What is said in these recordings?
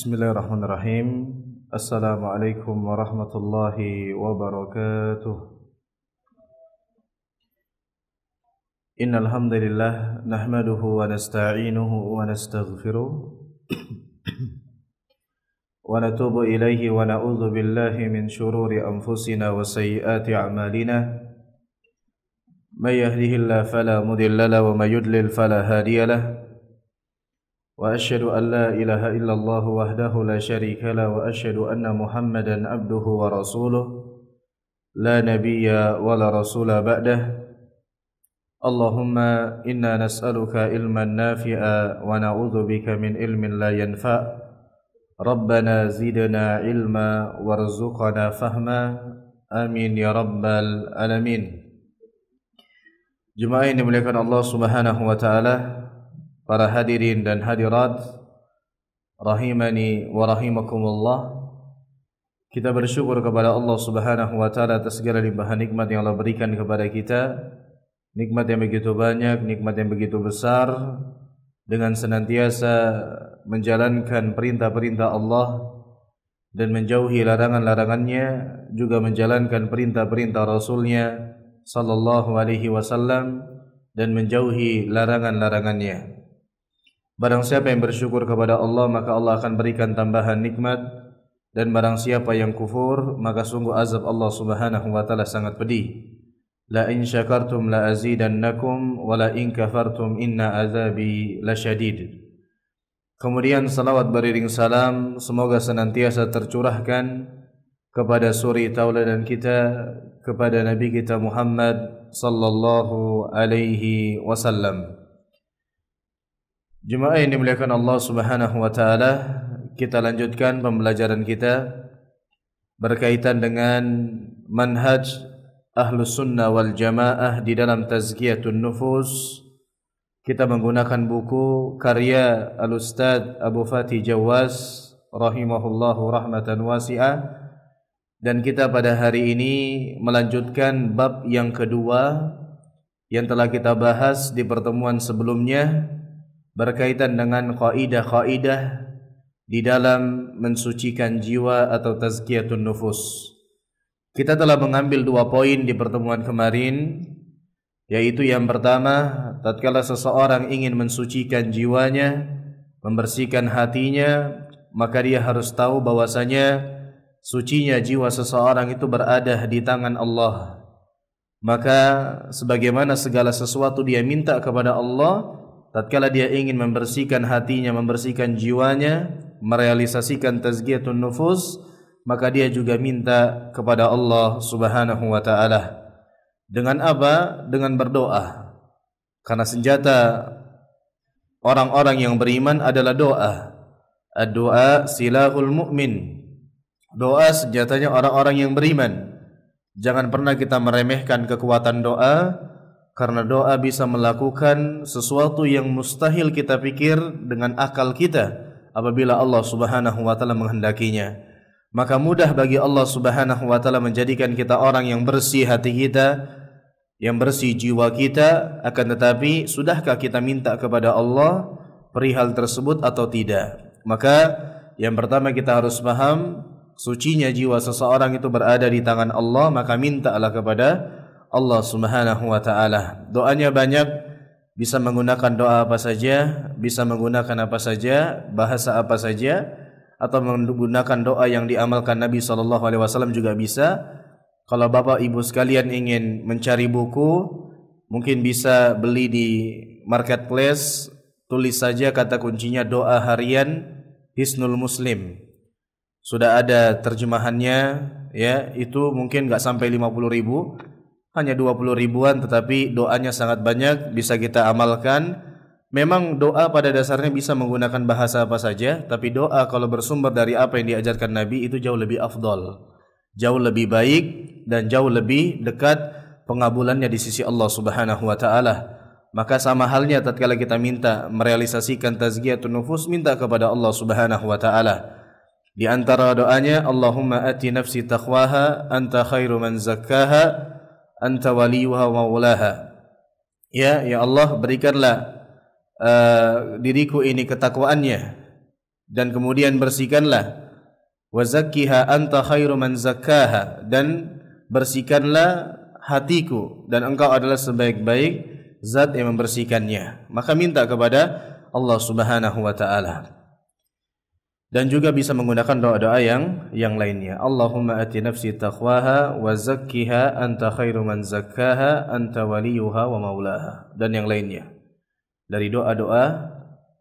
Bismillahirrahmanirrahim. Assalamualaikum warahmatullahi wabarakatuh. Innal hamdalillah nahmaduhu wa nasta'inuhu wa nastaghfiruh wa natubu ilaihi wa na'udzu billahi min shururi anfusina wa sayyiati a'malina. May yahdihillahu fala mudilla lahu wa may yudlil fala hadiya lahu. وأشهد أن لا إله إلا الله وحده لا شريك له وأشهد أن محمدا عبده ورسوله لا نبي ولا رسول بعده اللهم إنا نسألك علما نافعا ونعوذ بك من علم لا ينفع ربنا زدنا علما وارزقنا فهما آمين يا رب العالمين. Jemaah yang dimuliakan Allah Subhanahu wa taala, para hadirin dan hadirat rahimani wa rahimakumullah, kita bersyukur kepada Allah Subhanahu wa taala atas segala limpahan nikmat yang Allah berikan kepada kita, nikmat yang begitu banyak, nikmat yang begitu besar, dengan senantiasa menjalankan perintah-perintah Allah dan menjauhi larangan-larangannya, juga menjalankan perintah-perintah Rasulnya sallallahu alaihi wasallam dan menjauhi larangan-larangannya. Barang siapa yang bersyukur kepada Allah, maka Allah akan berikan tambahan nikmat, dan barang siapa yang kufur, maka sungguh azab Allah Subhanahu wa taala sangat pedih. La in syakartum la azidannakum wa la in kafartum inna azabi lasyadid. Kemudian salawat beriring salam semoga senantiasa tercurahkan kepada suri tauladan kita, kepada Nabi kita Muhammad sallallahu alaihi wasallam. Jemaah yang dimuliakan Allah Subhanahu wa taala, kita lanjutkan pembelajaran kita berkaitan dengan manhaj Ahlus Sunnah wal Jamaah di dalam Tazkiyatun Nufus. Kita menggunakan buku karya Al-Ustadz Abu Fatih Jawas rahimahullahu rahmatan wasi'ah, dan kita pada hari ini melanjutkan bab yang kedua yang telah kita bahas di pertemuan sebelumnya, berkaitan dengan kaidah-kaidah di dalam mensucikan jiwa atau tazkiyatun nufus. Kita telah mengambil 2 poin di pertemuan kemarin, yaitu yang pertama, tatkala seseorang ingin mensucikan jiwanya, membersihkan hatinya, maka dia harus tahu bahwasanya sucinya jiwa seseorang itu berada di tangan Allah. Maka sebagaimana segala sesuatu dia minta kepada Allah, tatkala dia ingin membersihkan hatinya, membersihkan jiwanya, merealisasikan tazkiyatun nufus, maka dia juga minta kepada Allah Subhanahu wa taala. Dengan apa? Dengan berdoa. Karena senjata orang-orang yang beriman adalah doa. Ad-du'a silahul mu'min. Doa senjatanya orang-orang yang beriman. Jangan pernah kita meremehkan kekuatan doa, karena doa bisa melakukan sesuatu yang mustahil kita pikir dengan akal kita apabila Allah Subhanahu wa taala menghendakinya. Maka mudah bagi Allah Subhanahu wa taala menjadikan kita orang yang bersih hati kita, yang bersih jiwa kita. Akan tetapi sudahkah kita minta kepada Allah perihal tersebut atau tidak? Maka yang pertama kita harus paham, sucinya jiwa seseorang itu berada di tangan Allah, maka mintalah kepada Allah Subhanahu wa taala. Doanya banyak, bisa menggunakan doa apa saja, bisa menggunakan apa saja, bahasa apa saja, atau menggunakan doa yang diamalkan Nabi sallallahu alaihi wasallam juga bisa. Kalau Bapak Ibu sekalian ingin mencari buku, mungkin bisa beli di marketplace, tulis saja kata kuncinya doa harian Hisnul Muslim. Sudah ada terjemahannya, ya, itu mungkin enggak sampai 50.000. Hanya 20 ribuan, tetapi doanya sangat banyak, bisa kita amalkan. Memang doa pada dasarnya bisa menggunakan bahasa apa saja, tapi doa kalau bersumber dari apa yang diajarkan Nabi itu jauh lebih afdal, jauh lebih baik, dan jauh lebih dekat pengabulannya di sisi Allah Subhanahu wa taala. Maka sama halnya tatkala kita minta merealisasikan tazkiyatun nufus, minta kepada Allah Subhanahu wa taala. Di antara doanya, Allahumma ati nafsi taqwaha anta khairu man zakkaha anta waliyuha wa maulaha. Ya Allah, berikanlah diriku ini ketakwaannya, dan kemudian bersihkanlah. Wa zakkiha anta khairu man zakkaha, dan bersihkanlah hatiku dan engkau adalah sebaik-baik zat yang membersihkannya. Maka minta kepada Allah Subhanahu wa taala. Dan juga bisa menggunakan doa-doa yang lainnya. Allahumma ati nafsi taqwaha wa zakkiha anta khairu man zakkaha anta waliyuha wa maulaha, dan yang lainnya. Dari doa-doa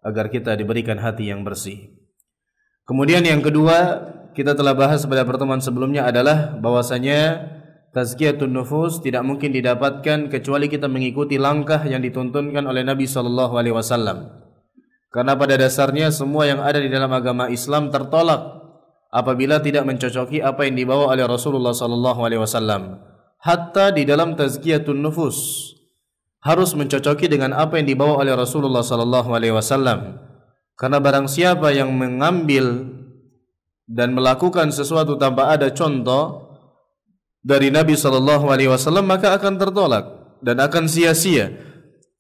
agar kita diberikan hati yang bersih. Kemudian yang kedua, kita telah bahas pada pertemuan sebelumnya adalah bahwasanya tazkiyatun nufus tidak mungkin didapatkan kecuali kita mengikuti langkah yang dituntunkan oleh Nabi sallallahu alaihi wasallam. Karena pada dasarnya semua yang ada di dalam agama Islam tertolak apabila tidak mencocoki apa yang dibawa oleh Rasulullah sallallahu alaihi wasallam. Hatta di dalam tazkiyatun nufus harus mencocoki dengan apa yang dibawa oleh Rasulullah sallallahu alaihi wasallam. Karena barang siapa yang mengambil dan melakukan sesuatu tanpa ada contoh dari Nabi sallallahu alaihi wasallam, maka akan tertolak dan akan sia-sia.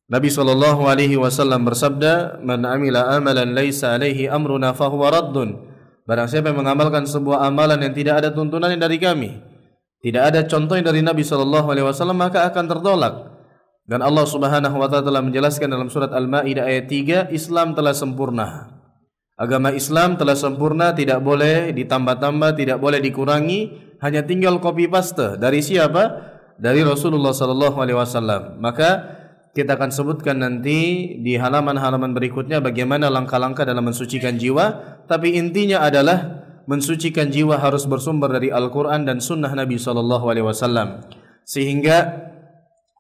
Nabi sallallahu alaihi wasallam bersabda, "Man amila amalan laisa alaihi amruna fahuwa raddun." Barang siapa yang mengamalkan sebuah amalan yang tidak ada tuntunannya dari kami, tidak ada contohnya dari Nabi sallallahu alaihi wasallam, maka akan tertolak. Dan Allah Subhanahu wa taala telah menjelaskan dalam surat Al-Maidah ayat 3, Islam telah sempurna. Agama Islam telah sempurna, tidak boleh ditambah-tambah, tidak boleh dikurangi, hanya tinggal copy paste dari siapa? Dari Rasulullah sallallahu alaihi wasallam. Maka kita akan sebutkan nanti di halaman-halaman berikutnya bagaimana langkah-langkah dalam mensucikan jiwa, tapi intinya adalah mensucikan jiwa harus bersumber dari Al-Qur'an dan sunnah Nabi sallallahu alaihi wasallam. Sehingga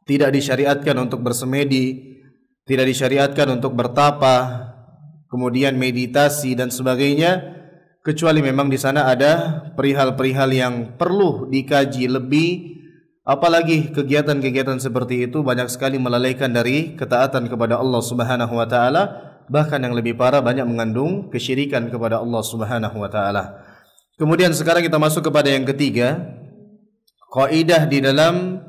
tidak disyariatkan untuk bersemedi, tidak disyariatkan untuk bertapa, kemudian meditasi dan sebagainya, kecuali memang di sana ada perihal-perihal yang perlu dikaji lebih. Apalagi kegiatan-kegiatan seperti itu banyak sekali melalaikan dari ketaatan kepada Allah Subhanahu wa taala, bahkan yang lebih parah banyak mengandung kesyirikan kepada Allah Subhanahu wa taala. Kemudian sekarang kita masuk kepada yang ketiga, kaidah di dalam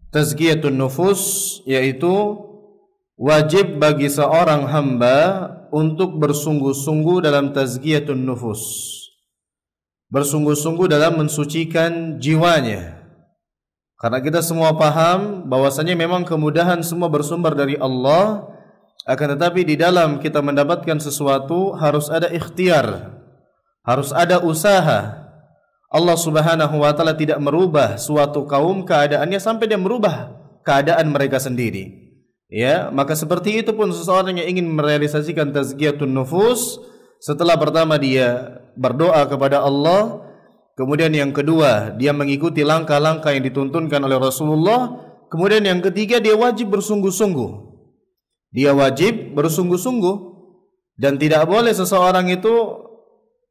tazkiyatun nufus, yaitu wajib bagi seorang hamba untuk bersungguh-sungguh dalam tazkiyatun nufus. Bersungguh-sungguh dalam mensucikan jiwanya. Karena kita semua paham bahwasanya memang kemudahan semua bersumber dari Allah, akan tetapi di dalam kita mendapatkan sesuatu harus ada ikhtiar, harus ada usaha. Allah Subhanahu wa taala tidak merubah suatu kaum keadaannya sampai dia merubah keadaan mereka sendiri. Ya, maka seperti itu pun seseorang yang ingin merealisasikan tazkiyatun nufus, setelah pertama dia berdoa kepada Allah, kemudian yang kedua, dia mengikuti langkah-langkah yang dituntunkan oleh Rasulullah. Kemudian yang ketiga, dia wajib bersungguh-sungguh. Dia wajib bersungguh-sungguh. Dan tidak boleh seseorang itu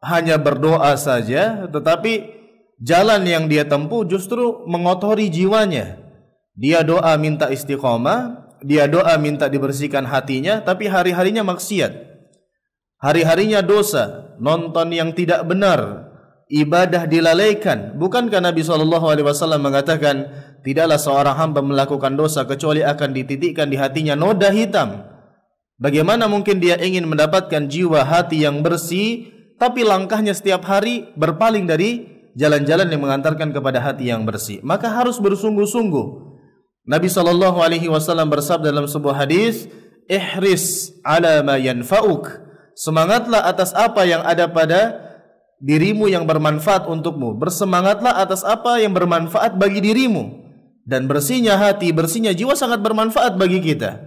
hanya berdoa saja, tetapi jalan yang dia tempuh justru mengotori jiwanya. Dia doa minta istiqomah, dia doa minta dibersihkan hatinya, tapi hari-harinya maksiat. Hari-harinya dosa, nonton yang tidak benar, ibadah dilalaikan. Bukankah Nabi SAW mengatakan, tidaklah seorang hamba melakukan dosa kecuali akan dititikkan di hatinya noda hitam. Bagaimana mungkin dia ingin mendapatkan jiwa hati yang bersih, tapi langkahnya setiap hari berpaling dari jalan-jalan yang mengantarkan kepada hati yang bersih? Maka harus bersungguh-sungguh. Nabi SAW bersabda dalam sebuah hadis, ihris ala ma yanfa'uk. Semangatlah atas apa yang ada pada dirimu yang bermanfaat untukmu. Bersemangatlah atas apa yang bermanfaat bagi dirimu. Dan bersihnya hati, bersihnya jiwa sangat bermanfaat bagi kita.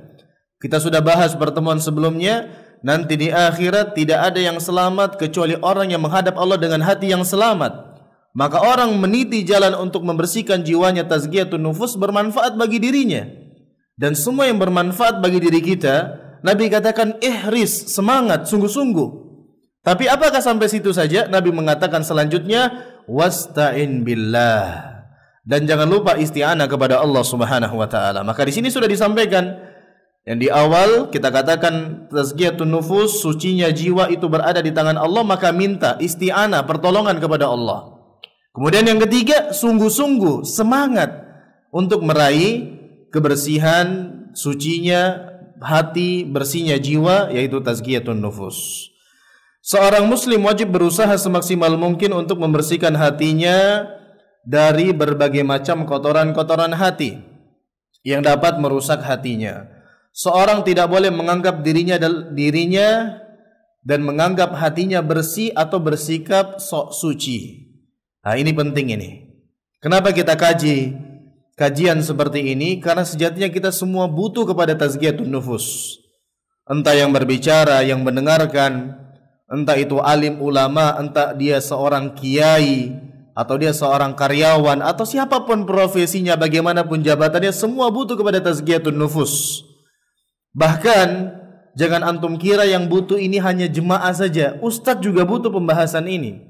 Kita sudah bahas pertemuan sebelumnya, nanti di akhirat tidak ada yang selamat kecuali orang yang menghadap Allah dengan hati yang selamat. Maka orang meniti jalan untuk membersihkan jiwanya, tazkiyatun nufus, bermanfaat bagi dirinya. Dan semua yang bermanfaat bagi diri kita, Nabi katakan ihris, semangat, sungguh-sungguh. Tapi apakah sampai situ saja? Nabi mengatakan selanjutnya, wasta'in billah. Dan jangan lupa isti'anah kepada Allah Subhanahu wa taala. Maka di sini sudah disampaikan yang di awal kita katakan tazkiyatun nufus, sucinya jiwa itu berada di tangan Allah, maka minta isti'anah, pertolongan kepada Allah. Kemudian yang ketiga, sungguh-sungguh semangat untuk meraih kebersihan, sucinya hati, bersihnya jiwa, yaitu tazkiyatun nufus. Seorang muslim wajib berusaha semaksimal mungkin untuk membersihkan hatinya dari berbagai macam kotoran-kotoran hati yang dapat merusak hatinya. Seorang tidak boleh menganggap dirinya dan menganggap hatinya bersih atau bersikap sok suci. Nah, ini penting ini. Kenapa kita kaji kajian seperti ini? Karena sejatinya kita semua butuh kepada tazkiyatun nufus. Entah yang berbicara, yang mendengarkan, entah itu alim ulama, entah dia seorang kiai, atau dia seorang karyawan, atau siapapun profesinya, bagaimanapun jabatannya, semua butuh kepada tazkiyatun nufus. Bahkan jangan antum kira yang butuh ini hanya jemaah saja, ustadz juga butuh pembahasan ini.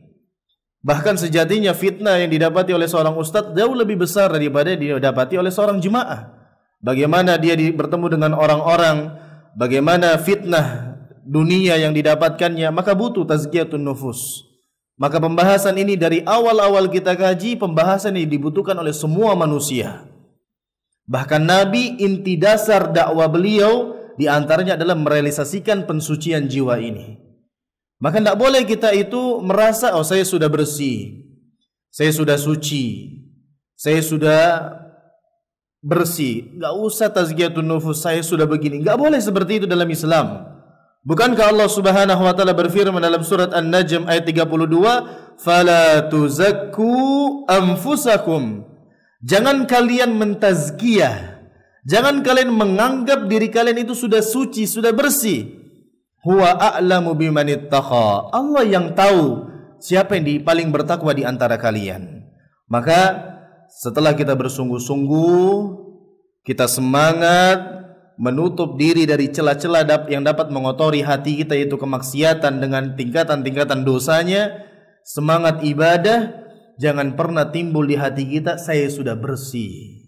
Bahkan sejatinya fitnah yang didapati oleh seorang ustadz jauh lebih besar daripada didapati oleh seorang jemaah. Bagaimana dia bertemu dengan orang-orang, bagaimana fitnah dunia yang didapatkannya, maka butuh tazkiyatun nufus. Maka pembahasan ini dari awal-awal kita kaji, pembahasan ini dibutuhkan oleh semua manusia. Bahkan Nabi, inti dasar dakwah beliau diantaranya adalah merealisasikan pensucian jiwa ini. Maka tidak boleh kita itu merasa, oh saya sudah bersih, saya sudah suci, saya sudah bersih, nggak usah tazkiyatun nufus, saya sudah begini. Nggak boleh seperti itu dalam Islam. Bukankah Allah Subhanahu wa taala berfirman dalam surat An-Najm ayat 32, "Fala tuzakku anfusakum." Jangan kalian mentazkiyah, jangan kalian menganggap diri kalian itu sudah suci, sudah bersih. Huwa a'lamu bimanittaqa. Allah yang tahu siapa yang paling bertakwa di antara kalian. Maka setelah kita bersungguh-sungguh, kita semangat menutup diri dari celah-celah yang dapat mengotori hati kita, yaitu kemaksiatan dengan tingkatan-tingkatan dosanya, semangat ibadah, jangan pernah timbul di hati kita, saya sudah bersih,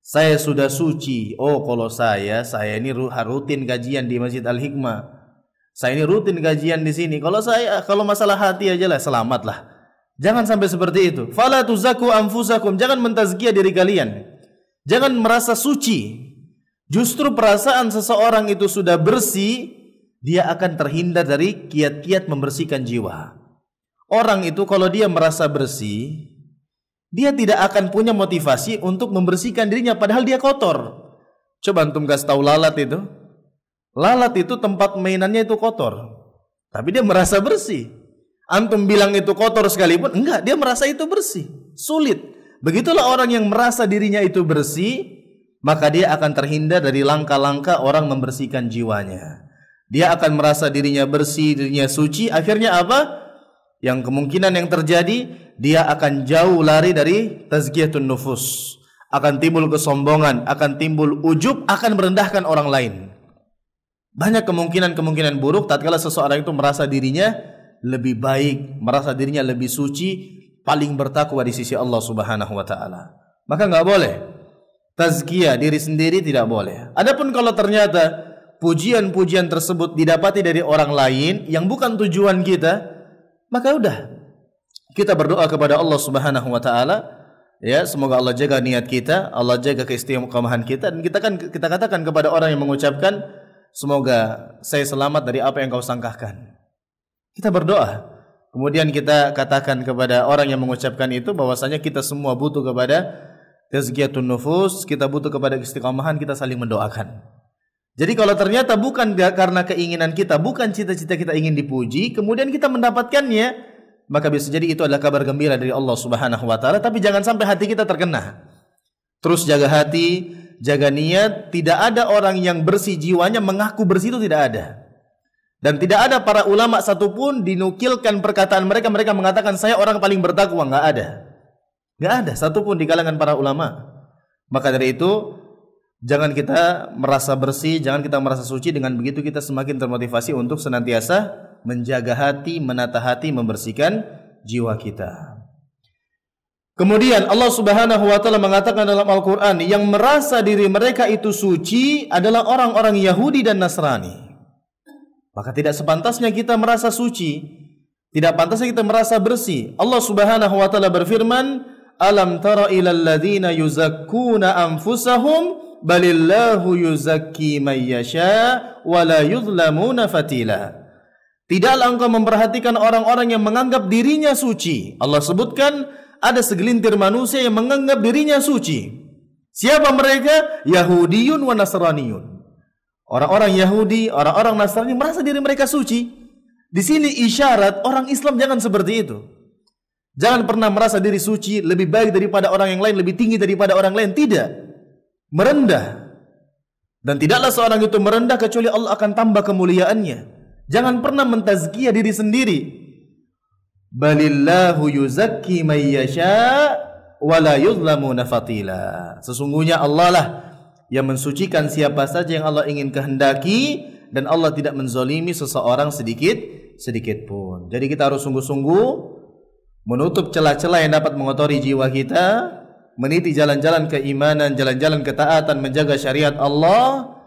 saya sudah suci. Oh, kalau saya ini rutin kajian di Masjid Al-Hikmah, saya ini rutin kajian di sini. Kalau masalah hati aja lah, selamatlah. Jangan sampai seperti itu. Fala tuzaku anfusakum, jangan mentazkiyah diri kalian, jangan merasa suci. Justru perasaan seseorang itu sudah bersih, dia akan terhindar dari kiat-kiat membersihkan jiwa. Orang itu kalau dia merasa bersih, dia tidak akan punya motivasi untuk membersihkan dirinya padahal dia kotor. Coba antum kasih tahu lalat itu. Lalat itu tempat mainannya itu kotor, tapi dia merasa bersih. Antum bilang itu kotor sekalipun, enggak, dia merasa itu bersih. Sulit. Begitulah orang yang merasa dirinya itu bersih, maka dia akan terhindar dari langkah-langkah orang membersihkan jiwanya. Dia akan merasa dirinya bersih, dirinya suci. Akhirnya apa? Yang kemungkinan yang terjadi, dia akan jauh lari dari tazkiyatun nufus. Akan timbul kesombongan, akan timbul ujub, akan merendahkan orang lain. Banyak kemungkinan-kemungkinan buruk tatkala seseorang itu merasa dirinya lebih baik, merasa dirinya lebih suci, paling bertakwa di sisi Allah Subhanahu wa taala. Maka enggak boleh tazkiyah diri sendiri, tidak boleh. Adapun kalau ternyata pujian-pujian tersebut didapati dari orang lain yang bukan tujuan kita, maka udah, kita berdoa kepada Allah Subhanahu wa taala, ya, semoga Allah jaga niat kita, Allah jaga keistiqomahan kita, dan kita katakan kepada orang yang mengucapkan, semoga saya selamat dari apa yang kau sangkakan. Kita berdoa. Kemudian kita katakan kepada orang yang mengucapkan itu bahwasanya kita semua butuh kepada tazkiyatun nufus, kita butuh kepada istiqomahan, kita saling mendoakan. Jadi kalau ternyata bukan karena keinginan kita, bukan cita-cita kita ingin dipuji, kemudian kita mendapatkannya, maka bisa jadi itu adalah kabar gembira dari Allah Subhanahu wa taala, tapi jangan sampai hati kita terkena. Terus jaga hati, jaga niat. Tidak ada orang yang bersih jiwanya mengaku bersih, itu tidak ada. Dan tidak ada para ulama satupun dinukilkan perkataan mereka mengatakan saya orang paling bertakwa, enggak ada. Enggak ada satupun di kalangan para ulama. Maka dari itu jangan kita merasa bersih, jangan kita merasa suci. Dengan begitu kita semakin termotivasi untuk senantiasa menjaga hati, menata hati, membersihkan jiwa kita. Kemudian Allah Subhanahu wa taala mengatakan dalam Al-Qur'an, yang merasa diri mereka itu suci adalah orang-orang Yahudi dan Nasrani. Maka tidak sepantasnya kita merasa suci, tidak pantasnya kita merasa bersih. Allah Subhanahu wa taala berfirman, "Alam tara ilal ladzina yuzakkuna anfusahum balillahu yuzakki may yasha wa la yuzlamuna fatila." Tidaklah engkau memperhatikan orang-orang yang menganggap dirinya suci. Allah sebutkan ada segelintir manusia yang menganggap dirinya suci. Siapa mereka? Yahudiyun wa Nasraniyun. Orang-orang Yahudi, orang-orang Nasrani merasa diri mereka suci. Di sini isyarat orang Islam jangan seperti itu. Jangan pernah merasa diri suci, lebih baik daripada orang yang lain, lebih tinggi daripada orang lain. Tidak. Merendah. Dan tidaklah seorang itu merendah kecuali Allah akan tambah kemuliaannya. Jangan pernah mentazkiyah diri sendiri. Balillahu yuzakki may yasha wa la yuzlamuna fatila. Sesungguhnya Allah lah yang mensucikan siapa saja yang Allah ingin kehendaki, dan Allah tidak menzalimi seseorang sedikit pun. Jadi kita harus sungguh-sungguh menutup celah-celah yang dapat mengotori jiwa kita, meniti jalan-jalan keimanan, jalan-jalan ketaatan, menjaga syariat Allah.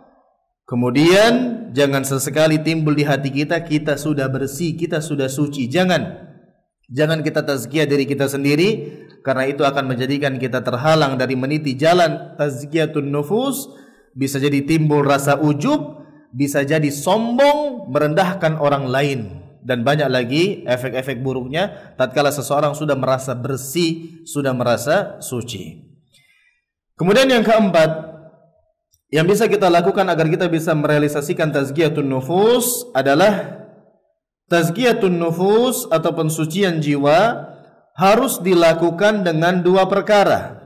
Kemudian jangan sesekali timbul di hati kita sudah bersih, kita sudah suci. Jangan kita tazkiyah diri kita sendiri, karena itu akan menjadikan kita terhalang dari meniti jalan tazkiyatun nufus. Bisa jadi timbul rasa ujub, bisa jadi sombong, merendahkan orang lain, dan banyak lagi efek-efek buruknya tatkala seseorang sudah merasa bersih, sudah merasa suci. Kemudian yang keempat yang bisa kita lakukan agar kita bisa merealisasikan tazkiyatun nufus adalah tazkiyatun nufus atau pensucian jiwa harus dilakukan dengan dua perkara,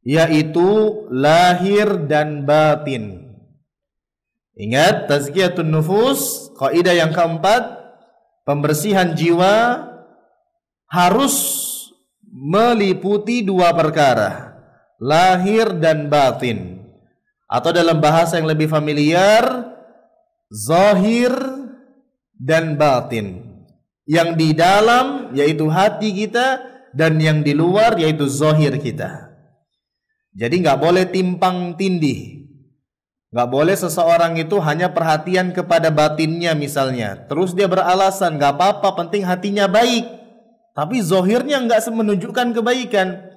yaitu lahir dan batin. Ingat, tazkiyatun nufus, kaidah yang keempat, pembersihan jiwa harus meliputi dua perkara, lahir dan batin. Atau dalam bahasa yang lebih familiar, zahir dan batin. Yang di dalam yaitu hati kita, dan yang di luar yaitu zahir kita. Jadi nggak boleh timpang tindih. Nggak boleh seseorang itu hanya perhatian kepada batinnya misalnya, terus dia beralasan nggak apa-apa, penting hatinya baik, tapi zahirnya nggak menunjukkan kebaikan.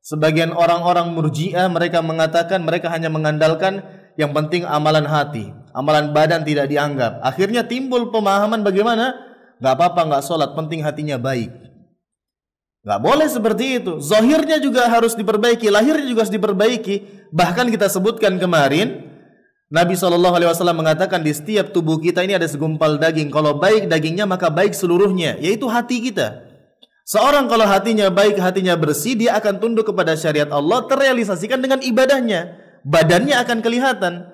Sebagian orang-orang murji'ah mereka mengatakan mereka hanya mengandalkan yang penting amalan hati, amalan badan tidak dianggap. Akhirnya timbul pemahaman bagaimana? Gak apa-apa gak sholat, penting hatinya baik. Gak boleh seperti itu. Zahirnya juga harus diperbaiki, lahirnya juga harus diperbaiki. Bahkan kita sebutkan kemarin, Nabi SAW mengatakan di setiap tubuh kita ini ada segumpal daging. Kalau baik dagingnya maka baik seluruhnya, yaitu hati kita. Seorang kalau hatinya baik, hatinya bersih, dia akan tunduk kepada syariat Allah, terrealisasikan dengan ibadahnya. Badannya akan kelihatan.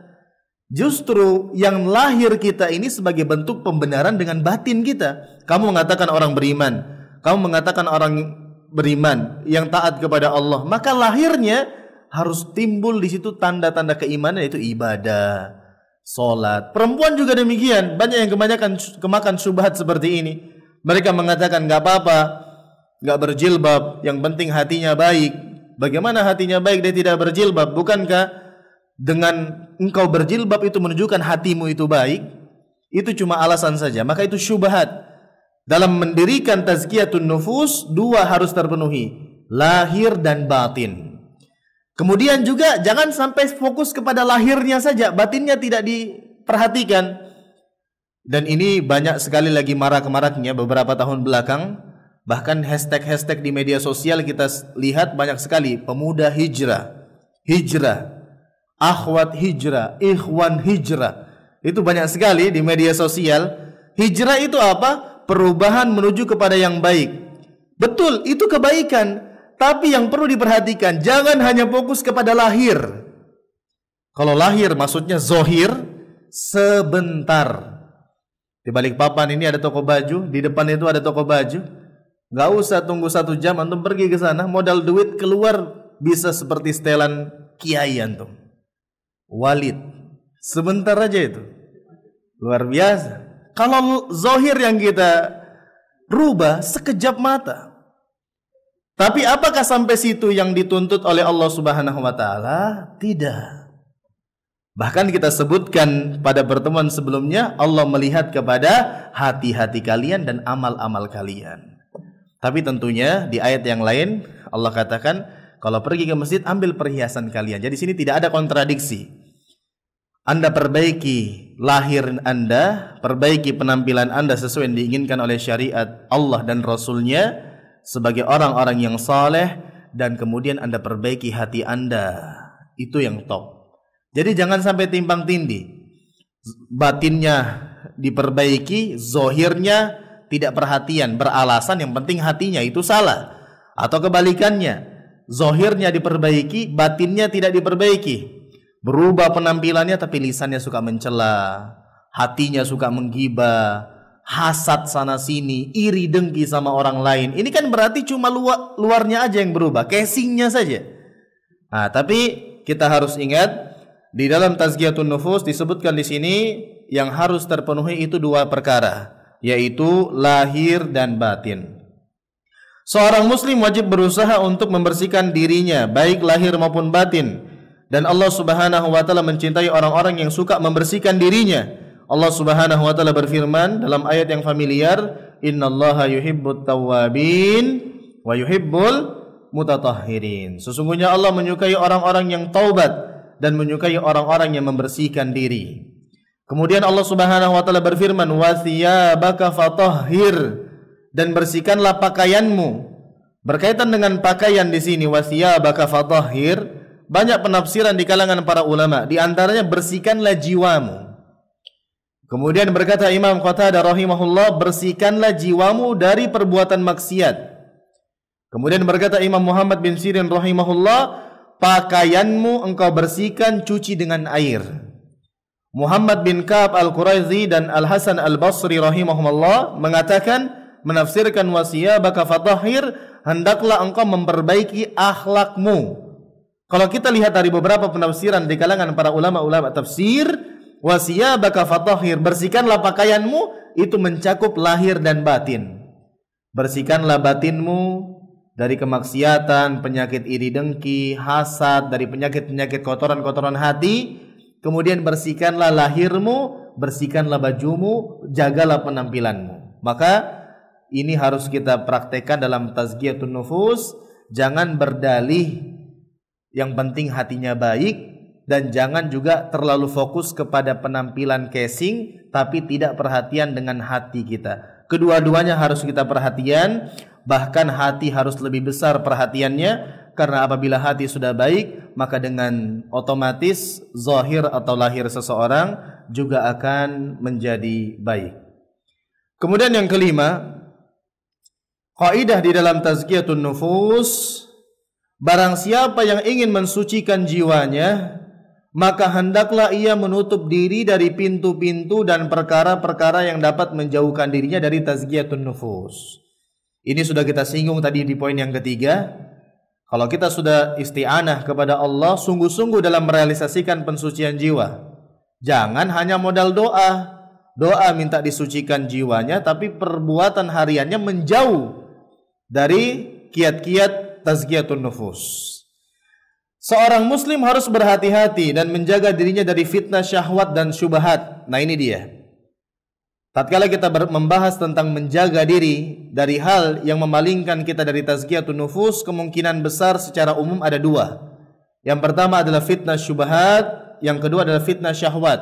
Justru yang lahir kita ini sebagai bentuk pembenaran dengan batin kita. Kamu mengatakan orang beriman, kamu mengatakan orang beriman yang taat kepada Allah, maka lahirnya harus timbul di situ tanda-tanda keimanan, yaitu ibadah, sholat. Perempuan juga demikian. Banyak yang kemakan syubhat seperti ini. Mereka mengatakan nggak apa-apa, nggak berjilbab, yang penting hatinya baik. Bagaimana hatinya baik dia tidak berjilbab? Bukankah dengan engkau berjilbab itu menunjukkan hatimu itu baik? Itu cuma alasan saja. Maka itu syubhat. Dalam mendirikan tazkiyatun nufus, dua harus terpenuhi, lahir dan batin. Kemudian juga jangan sampai fokus kepada lahirnya saja, batinnya tidak diperhatikan. Dan ini banyak sekali lagi marak-maraknya beberapa tahun belakang. Bahkan hashtag-hashtag di media sosial kita lihat banyak sekali. Pemuda hijrah, akhwat hijrah, ikhwan hijrah. Itu banyak sekali di media sosial. Hijrah itu apa? Perubahan menuju kepada yang baik. Betul, itu kebaikan. Tapi yang perlu diperhatikan, jangan hanya fokus kepada lahir. Kalau lahir maksudnya zohir, sebentar. Di balik papan ini ada toko baju, di depan itu ada toko baju. Gak usah tunggu 1 jam antum pergi ke sana, modal duit keluar bisa seperti setelan kiai antum. Walid. Sebentar aja itu. Luar biasa. Kalau zahir yang kita rubah sekejap mata. Tapi apakah sampai situ yang dituntut oleh Allah Subhanahu wa taala? Tidak. Bahkan kita sebutkan pada pertemuan sebelumnya, Allah melihat kepada hati-hati kalian dan amal-amal kalian. Tapi tentunya di ayat yang lain Allah katakan, kalau pergi ke masjid ambil perhiasan kalian. Jadi sini tidak ada kontradiksi. Anda perbaiki lahir Anda, perbaiki penampilan Anda sesuai yang diinginkan oleh syariat Allah dan Rasulnya sebagai orang-orang yang saleh, dan kemudian Anda perbaiki hati Anda. Itu yang top. Jadi jangan sampai timpang tindih. Batinnya diperbaiki, zohirnya tidak perhatian, beralasan yang penting hatinya, itu salah. Atau kebalikannya, zohirnya diperbaiki, batinnya tidak diperbaiki. Berubah penampilannya tapi lisannya suka mencela, hatinya suka menggibah, hasad sana sini, iri dengki sama orang lain. Ini kan berarti cuma luarnya aja yang berubah, casingnya saja. Nah, tapi kita harus ingat di dalam tazkiyatun nufus disebutkan di sini yang harus terpenuhi itu dua perkara, yaitu lahir dan batin. Seorang muslim wajib berusaha untuk membersihkan dirinya baik lahir maupun batin. Dan Allah Subhanahu wa taala mencintai orang-orang yang suka membersihkan dirinya. Allah Subhanahu wa taala berfirman dalam ayat yang familiar, "Innallaha yuhibbut tawwabin wa yuhibbul mutatahhirin." Sesungguhnya Allah menyukai orang-orang yang taubat dan menyukai orang-orang yang membersihkan diri. Kemudian Allah Subhanahu wa taala berfirman, "Wa thiyabaka fatahhir." Dan bersihkanlah pakaianmu. Berkaitan dengan pakaian di sini, "Wa thiyabaka fatahhir", banyak penafsiran di kalangan para ulama, di antaranya bersihkanlah jiwamu. Kemudian berkata Imam Qatadah rahimahullah, bersihkanlah jiwamu dari perbuatan maksiat. Kemudian berkata Imam Muhammad bin Sirin rahimahullah, pakaianmu engkau bersihkan, cuci dengan air. Muhammad bin Ka'ab al-Quraizi dan Al-Hasan al-Basri rahimahullah mengatakan, menafsirkan wasiyabaka fatahhir, hendaklah engkau memperbaiki akhlakmu. Kalau kita lihat dari beberapa penafsiran di kalangan para ulama-ulama tafsir, wasiyabaka fatahhir, bersihkanlah pakaianmu, itu mencakup lahir dan batin. Bersihkanlah batinmu dari kemaksiatan, penyakit iri dengki, hasad, dari penyakit-penyakit kotoran-kotoran hati. Kemudian bersihkanlah lahirmu, bersihkanlah bajumu, jagalah penampilanmu. Maka ini harus kita praktekkan dalam tazkiyatun nufus. Jangan berdalih yang penting hatinya baik, dan jangan juga terlalu fokus kepada penampilan casing tapi tidak perhatian dengan hati kita. Kedua-duanya harus kita perhatian, bahkan hati harus lebih besar perhatiannya, karena apabila hati sudah baik, maka dengan otomatis zahir atau lahir seseorang juga akan menjadi baik. Kemudian yang kelima, kaidah di dalam tazkiyatun nufus, barang siapa yang ingin mensucikan jiwanya, maka hendaklah ia menutup diri dari pintu-pintu dan perkara-perkara yang dapat menjauhkan dirinya dari tazkiyatun nufus. Ini sudah kita singgung tadi di poin yang ketiga. Kalau kita sudah isti'anah kepada Allah, sungguh-sungguh dalam merealisasikan pensucian jiwa. Jangan hanya modal doa. Doa minta disucikan jiwanya, tapi perbuatan hariannya menjauh dari kiat-kiat tazkiyatun nufus. Seorang muslim harus berhati-hati dan menjaga dirinya dari fitnah syahwat dan syubhat. Nah, ini dia. Tatkala kita membahas tentang menjaga diri dari hal yang memalingkan kita dari tazkiyatun nufus, kemungkinan besar secara umum ada dua. Yang pertama adalah fitnah syubhat, yang kedua adalah fitnah syahwat.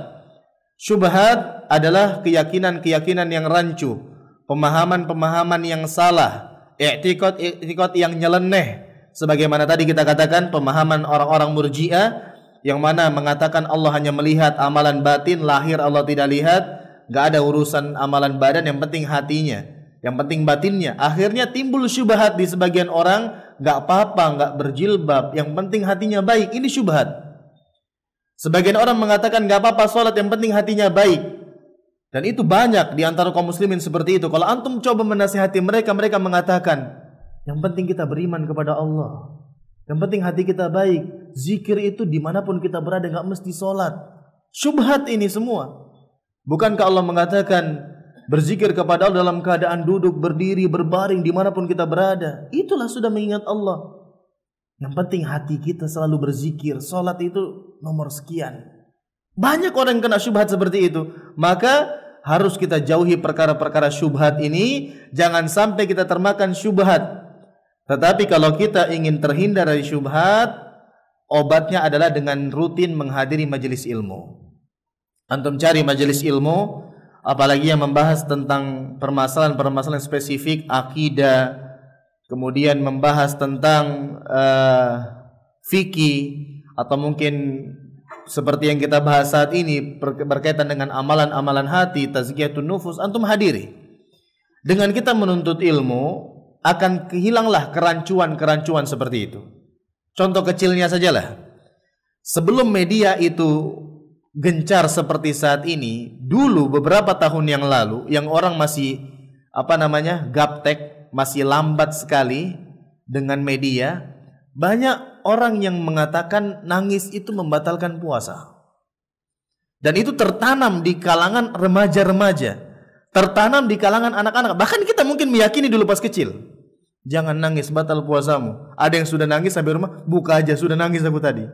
Syubhat adalah keyakinan-keyakinan yang rancu, pemahaman-pemahaman yang salah, i'tiqad yang nyeleneh, sebagaimana tadi kita katakan pemahaman orang-orang Murji'ah yang mana mengatakan Allah hanya melihat amalan batin, lahir Allah tidak lihat, enggak ada urusan amalan badan, yang penting hatinya, yang penting batinnya. Akhirnya timbul syubhat di sebagian orang, enggak apa-apa, enggak berjilbab, yang penting hatinya baik. Ini syubhat. Sebagian orang mengatakan enggak apa-apa salat, yang penting hatinya baik. Dan itu banyak di antara kaum muslimin seperti itu. Kalau antum coba menasihati mereka, mereka mengatakan, yang penting kita beriman kepada Allah, yang penting hati kita baik. Zikir itu dimanapun kita berada, gak mesti sholat. Syubhat ini semua. Bukankah Allah mengatakan berzikir kepada Allah dalam keadaan duduk, berdiri, berbaring, dimanapun kita berada? Itulah sudah mengingat Allah. Yang penting hati kita selalu berzikir. Sholat itu nomor sekian. Banyak orang yang kena syubhat seperti itu. Maka harus kita jauhi perkara-perkara syubhat ini. Jangan sampai kita termakan syubhat. Tetapi kalau kita ingin terhindar dari syubhat, obatnya adalah dengan rutin menghadiri majelis ilmu. Antum cari majelis ilmu, apalagi yang membahas tentang permasalahan-permasalahan spesifik akidah, kemudian membahas tentang fikih, atau mungkin seperti yang kita bahas saat ini berkaitan dengan amalan-amalan hati, tazkiyatun nufus, antum hadiri. Dengan kita menuntut ilmu akan hilanglah kerancuan-kerancuan seperti itu. Contoh kecilnya sajalah. Sebelum media itu gencar seperti saat ini, dulu beberapa tahun yang lalu yang orang masih gaptek, masih lambat sekali dengan media, banyak orang yang mengatakan nangis itu membatalkan puasa. Dan itu tertanam di kalangan remaja-remaja, tertanam di kalangan anak-anak. Bahkan kita mungkin meyakini dulu pas kecil, jangan nangis, batal puasamu. Ada yang sudah nangis sampai rumah, buka aja, sudah nangis aku tadi.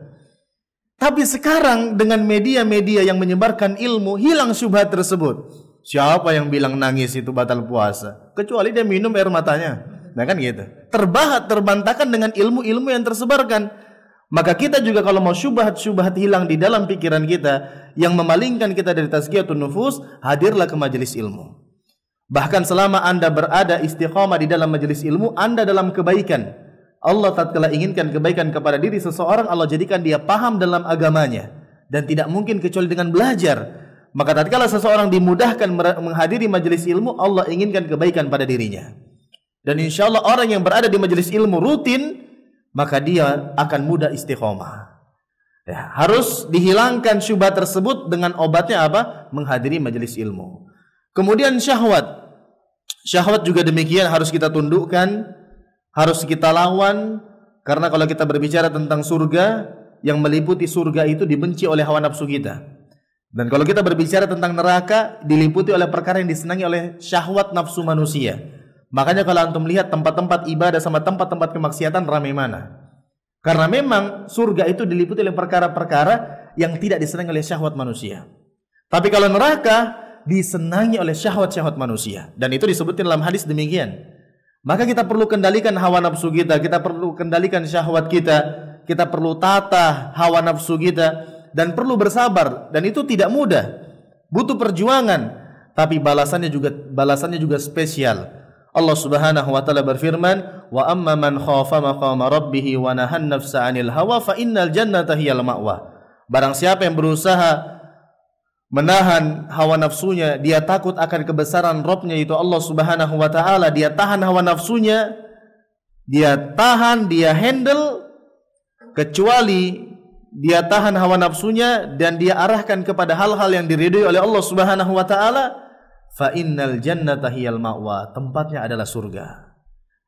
Tapi sekarang dengan media-media yang menyebarkan ilmu, hilang syubhat tersebut. Siapa yang bilang nangis itu batal puasa? Kecuali dia minum air matanya. Nah kan gitu. Terbantahkan dengan ilmu-ilmu yang tersebarkan. Maka kita juga kalau mau syubhat-syubhat hilang di dalam pikiran kita, yang memalingkan kita dari tazkiyatun nufus, hadirlah ke majelis ilmu. Bahkan selama Anda berada istiqamah di dalam majelis ilmu, Anda dalam kebaikan. Allah tatkala inginkan kebaikan kepada diri seseorang, Allah jadikan dia paham dalam agamanya, dan tidak mungkin kecuali dengan belajar. Maka tatkala seseorang dimudahkan menghadiri majelis ilmu, Allah inginkan kebaikan pada dirinya. Dan insya Allah orang yang berada di majelis ilmu rutin, maka dia akan mudah istiqomah. Ya, harus dihilangkan syubhat tersebut dengan obatnya apa? Menghadiri majelis ilmu. Kemudian syahwat. Syahwat juga demikian harus kita tundukkan, harus kita lawan, karena kalau kita berbicara tentang surga, yang meliputi surga itu dibenci oleh hawa nafsu kita. Dan kalau kita berbicara tentang neraka, diliputi oleh perkara yang disenangi oleh syahwat nafsu manusia. Makanya kalau antum lihat tempat-tempat ibadah sama tempat-tempat kemaksiatan ramai mana? Karena memang surga itu diliputi oleh perkara-perkara yang tidak disenangi oleh syahwat manusia. Tapi kalau neraka disenangi oleh syahwat-syahwat manusia, dan itu disebutkan dalam hadis demikian. Maka kita perlu kendalikan hawa nafsu kita, kita perlu kendalikan syahwat kita perlu tata hawa nafsu kita, dan perlu bersabar. Dan itu tidak mudah, butuh perjuangan, tapi balasannya juga spesial. Allah Subhanahu wa taala berfirman, "Wa amma man khafa maqama rabbih wa nahan nafsa 'anil hawa fa innal jannata hiyal ma'wa." Barang siapa yang berusaha menahan hawa nafsunya, dia takut akan kebesaran Rabb-nya itu Allah Subhanahu wa taala, dia tahan hawa nafsunya, dia handle, kecuali dia tahan hawa nafsunya dan dia arahkan kepada hal-hal yang diridhoi oleh Allah Subhanahu wa taala, fa innal jannata hiyal ma'wa, tempatnya adalah surga.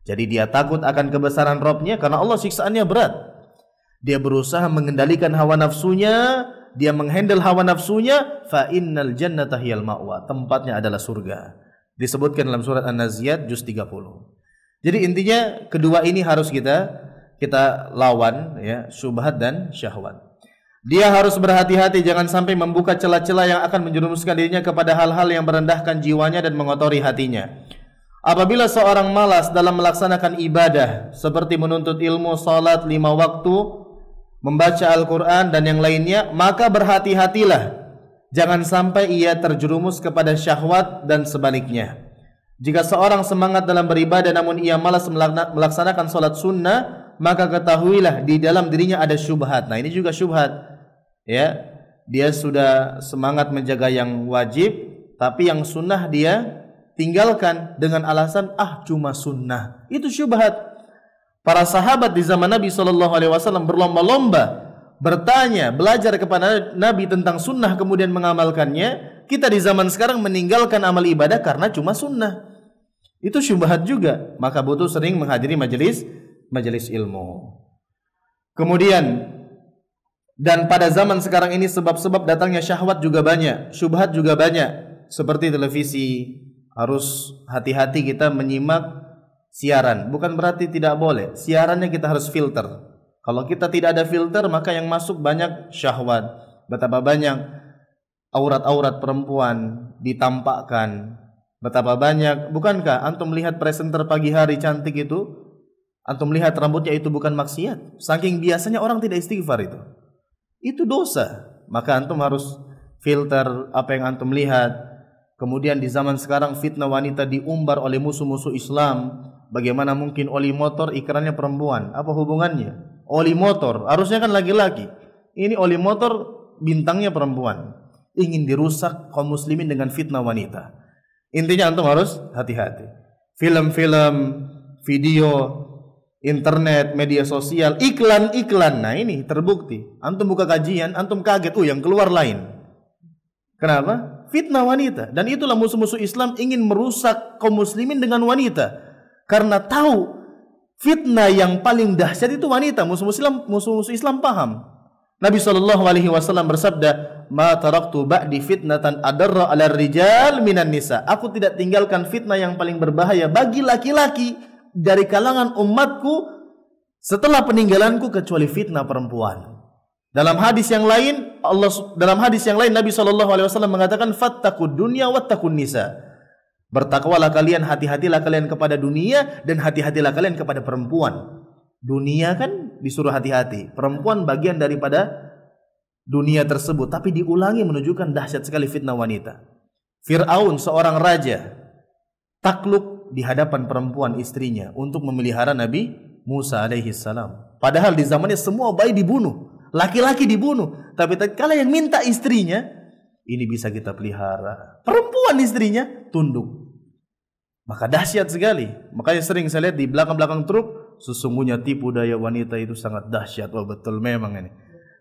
Jadi dia takut akan kebesaran Rabb-nya karena Allah siksaannya berat. Dia berusaha mengendalikan hawa nafsunya, dia menghandle hawa nafsunya, fa innal jannata hiyal ma'wa, tempatnya adalah surga. Disebutkan dalam surat An-Naziat juz 30. Jadi intinya kedua ini harus kita lawan, ya, syubhat dan syahwat. Dia harus berhati-hati jangan sampai membuka celah-celah yang akan menjerumuskan dirinya kepada hal-hal yang merendahkan jiwanya dan mengotori hatinya. Apabila seorang malas dalam melaksanakan ibadah seperti menuntut ilmu, salat 5 waktu, membaca Al-Quran dan yang lainnya, maka berhati-hatilah jangan sampai ia terjerumus kepada syahwat dan sebaliknya. Jika seorang semangat dalam beribadah namun ia malas melaksanakan salat sunnah, maka ketahuilah di dalam dirinya ada syubhat. Nah ini juga syubhat, ya. Dia sudah semangat menjaga yang wajib, tapi yang sunnah dia tinggalkan dengan alasan cuma sunnah. Itu syubhat. Para sahabat di zaman Nabi SAW berlomba-lomba bertanya, belajar kepada Nabi tentang sunnah kemudian mengamalkannya. Kita di zaman sekarang meninggalkan amal ibadah karena cuma sunnah. Itu syubhat juga. Maka butuh sering menghadiri majelis ilmu. Kemudian, dan pada zaman sekarang ini sebab-sebab datangnya syahwat juga banyak, syubhat juga banyak. Seperti televisi, harus hati-hati kita menyimak siaran. Bukan berarti tidak boleh, siarannya kita harus filter. Kalau kita tidak ada filter, maka yang masuk banyak syahwat. Betapa banyak aurat-aurat perempuan ditampakkan. Betapa banyak, bukankah antum melihat presenter pagi hari cantik itu, antum lihat rambutnya itu bukan maksiat? Saking biasanya orang tidak istighfar itu dosa. Maka antum harus filter apa yang antum lihat. Kemudian di zaman sekarang fitnah wanita diumbar oleh musuh-musuh Islam. Bagaimana mungkin oli motor ikrannya perempuan? Apa hubungannya? Oli motor harusnya kan laki-laki. Ini oli motor bintangnya perempuan. Ingin dirusak kaum muslimin dengan fitnah wanita. Intinya antum harus hati-hati. Film-film, video, internet, media sosial, iklan-iklan. Nah ini terbukti. Antum buka kajian, antum kaget, yang keluar lain. Kenapa? Fitnah wanita. Dan itulah musuh-musuh Islam ingin merusak kaum muslimin dengan wanita. Karena tahu fitnah yang paling dahsyat itu wanita. Musuh-musuh Islam paham. Nabi SAW bersabda, "Ma taraktu ba'di fitnatan adarra 'ala rijal minan nisa." Aku tidak tinggalkan fitnah yang paling berbahaya bagi laki-laki dari kalangan umatku setelah peninggalanku kecuali fitnah perempuan. Dalam hadis yang lain Nabi SAW mengatakan, "Fattaqud dunya wattaqun nisa." Bertakwalah kalian, hati-hatilah kalian kepada dunia dan hati-hatilah kalian kepada perempuan. Dunia kan disuruh hati-hati, perempuan bagian daripada dunia tersebut, tapi diulangi menunjukkan dahsyat sekali fitnah wanita. Fir'aun seorang raja takluk di hadapan perempuan istrinya untuk memelihara Nabi Musa alaihi salam. Padahal di zamannya semua bayi dibunuh, laki-laki dibunuh, tapi tatkala yang minta istrinya, ini bisa kita pelihara, perempuan istrinya tunduk. Maka dahsyat sekali. Makanya sering saya lihat di belakang-belakang truk, sesungguhnya tipu daya wanita itu sangat dahsyat. Wah betul memang ini.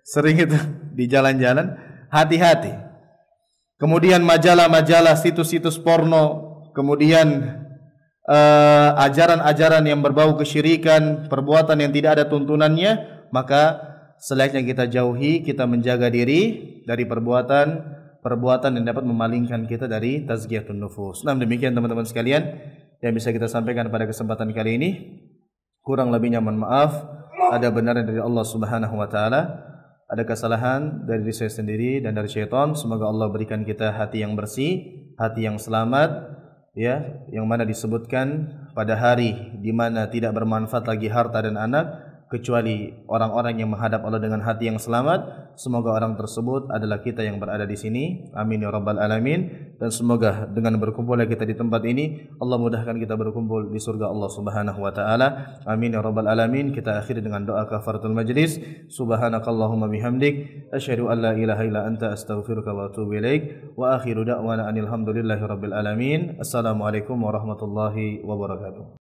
Sering itu di jalan-jalan, hati-hati. Kemudian majalah-majalah, situs-situs porno, kemudian ajaran-ajaran yang berbau kesyirikan, perbuatan yang tidak ada tuntunannya, maka selayaknya kita jauhi, kita menjaga diri dari perbuatan yang dapat memalingkan kita dari tazkiyatun nufus. Nah, demikian teman-teman sekalian yang bisa kita sampaikan pada kesempatan kali ini. Kurang lebihnya mohon maaf. Ada benarnya dari Allah Subhanahu wa taala, ada kesalahan dari diri saya sendiri dan dari syaitan. Semoga Allah berikan kita hati yang bersih, hati yang selamat, ya, yang mana disebutkan pada hari di mana tidak bermanfaat lagi harta dan anak kecuali orang-orang yang menghadap Allah dengan hati yang selamat. Semoga orang tersebut adalah kita yang berada di sini. Amin ya rabbal alamin. Dan semoga dengan berkumpulnya kita di tempat ini, Allah mudahkan kita berkumpul di surga Allah Subhanahu wa taala. Amin ya rabbal alamin. Kita akhiri dengan doa kafaratul majlis. Subhanakallahumma bihamdik asyhadu an la ilaha illa anta astaghfiruka wa atubu ilaik. Wa akhiru da'wana anil hamdulillahi rabbil alamin. Assalamualaikum warahmatullahi wabarakatuh.